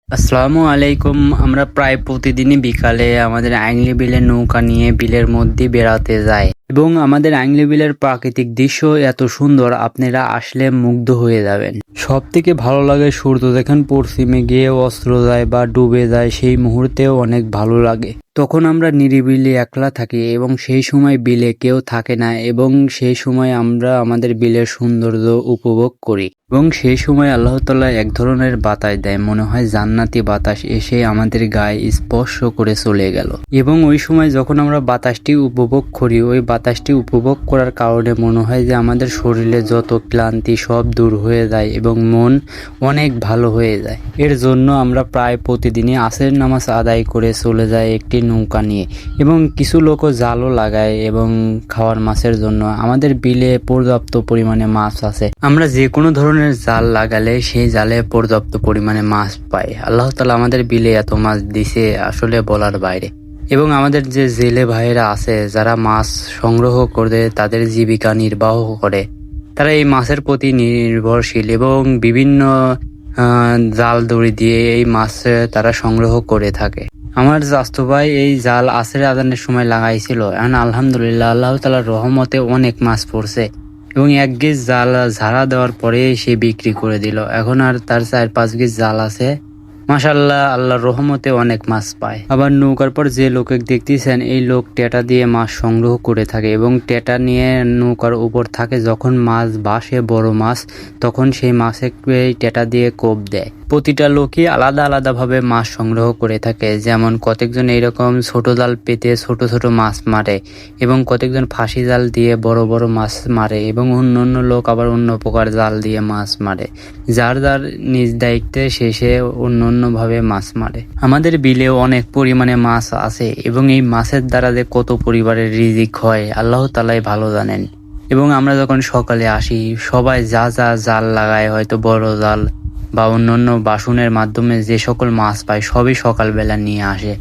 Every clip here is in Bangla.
আসসালামু আলাইকুম। আমরা প্রায় প্রতিদিনই বিকালে আমাদের আংলি বিলের নৌকা নিয়ে বিলের মধ্যে বেড়াতে যাই এবং আমাদের আংলি বিলের প্রাকৃতিক দৃশ্য এত সুন্দর, আপনারা আসলে মুগ্ধ হয়ে যাবেন। সব থেকে ভালো লাগে সূর্য যখন পশ্চিমে গিয়ে অস্ত যায় বা ডুবে যায়, সেই মুহূর্তেও অনেক ভালো লাগে। তখন আমরা নিরিবিলি একলা থাকি এবং সেই সময় বিলে কেউ থাকে না এবং সেই সময় আমরা আমাদের বিলের সৌন্দর্য উপভোগ করি এবং সেই সময় আল্লাহ তাআলা এক ধরনের বাতাস দেয়, মনে হয় জান্নাতি বাতাস এসে আমাদের গায়ে স্পর্শ করে চলে গেল। এবং ওই সময় যখন আমরা বাতাসটি উপভোগ করি, ওই বাতাসটি উপভোগ করার কারণে মনে হয় যে আমাদের শরীরে যত ক্লান্তি সব দূর হয়ে যায় এবং মন অনেক ভালো হয়ে যায়। এর জন্য আমরা প্রায় প্রতিদিনই আসরের নামাজ আদায় করে চলে যাই একটি নৌকা নিয়ে এবং কিছু লোকও জালও লাগায় এবং খাওয়ার মাছের জন্য। আমাদের বিলে পর্যাপ্ত পরিমাণে মাছ আছে, আমরা যে কোনো ধরনের জাল লাগালে সেই জালে পর্যাপ্ত পরিমাণে মাছ পাই। আল্লাহ তাআলা আমাদের বিলে এত মাছ দিছে আসলে বলার বাইরে। এবং আমাদের যে জেলে ভাইয়েরা আছে যারা মাছ সংগ্রহ করে তাদের জীবিকা নির্বাহ করে, তারা এই মাছের প্রতি নির্ভরশীল এবং বিভিন্ন জাল দড়ি দিয়ে এই মাছ তারা সংগ্রহ করে থাকে। আমার চাচতো ভাই এই জাল আসরের আজানের সময় লাগাইছিল, এখন আলহামদুলিল্লাহ আল্লাহ তাআলার রহমতে অনেক মাছ পড়ছে এবং এক গেজ জাল ঝাড়া দেওয়ার পরে সে বিক্রি করে দিল। এখন আর তার 4-5 গেজ জাল আছে, মাশাআল্লাহ আল্লাহর রহমতে অনেক মাছ পায়। আবার নৌকার পর যে লোকে দেখতেছেন, এই লোক টেটা দিয়ে মাছ সংগ্রহ করে থাকে এবং টেটা নিয়ে নৌকার উপর থাকে। যখন মাছ বাসে বড় মাছ, তখন সেই মাছে টেটা দিয়ে কোপ দেয়। প্রতিটা লোকই আলাদা আলাদা ভাবে মাছ সংগ্রহ করে থাকে, যেমন কতকজন এইরকম ছোট জাল পেতে ছোট ছোট মাছ মারে এবং কতকজন ফাঁসি জাল দিয়ে বড় বড় মাছ মারে এবং অন্য লোক আবার অন্য প্রকার জাল দিয়ে মাছ মারে। যার যার নিজ দায়িত্বে শেষে অন্য ভাবে মাছ মারে। আমাদের বিলে অনেক পরিমাণে মাছ আছে এবং এই মাছের দ্বারা যে কত পরিবারের রিজিক হয় আল্লাহ তাআলাই ভালো জানেন। এবং আমরা যখন সকালে আসি, সবাই যা যা জাল লাগায়, হয়তো বড় জাল বা অন্যান্য বাসনের মাধ্যমে যে সকল মাছ পায় সবই সকালবেলা নিয়ে আসে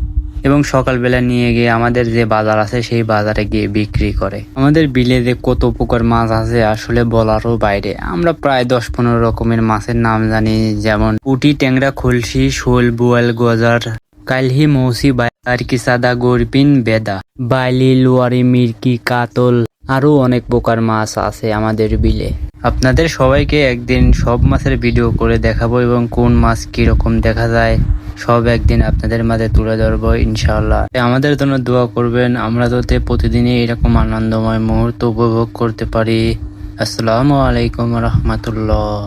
এবং সকালবেলা নিয়ে গিয়ে আমাদের যে বাজার আছে সেই বাজারে গিয়ে বিক্রি করে। আমাদের বিলে যে কত প্রকার মাছ আছে আসলে বলারও বাইরে। আমরা প্রায় 10-15 রকমের মাছের নাম জানি, যেমন পুঁটি, ট্যাংরা, খুলশি, শোল, বোয়াল, গজার, কালহি, মৌসি, বাইরকি, সাদা, গরপিন, বেদা, বাইলি, লোয়ারি, মিরকি, কাতল, আরো অনেক প্রকার মাছ আছে আমাদের বিলে। আপনাদের সবাইকে একদিন সব মাছের ভিডিও করে দেখাবো এবং কোন মাছ কিরকম দেখা যায় সব একদিন আপনাদের মাঝে তুলে ধরবো ইনশাআল্লাহ। আমাদের জন্য দোয়া করবেন, আমরা যাতে প্রতিদিনই এরকম আনন্দময় মুহূর্ত উপভোগ করতে পারি। আসসালামু আলাইকুম রহমতুল্লাহ।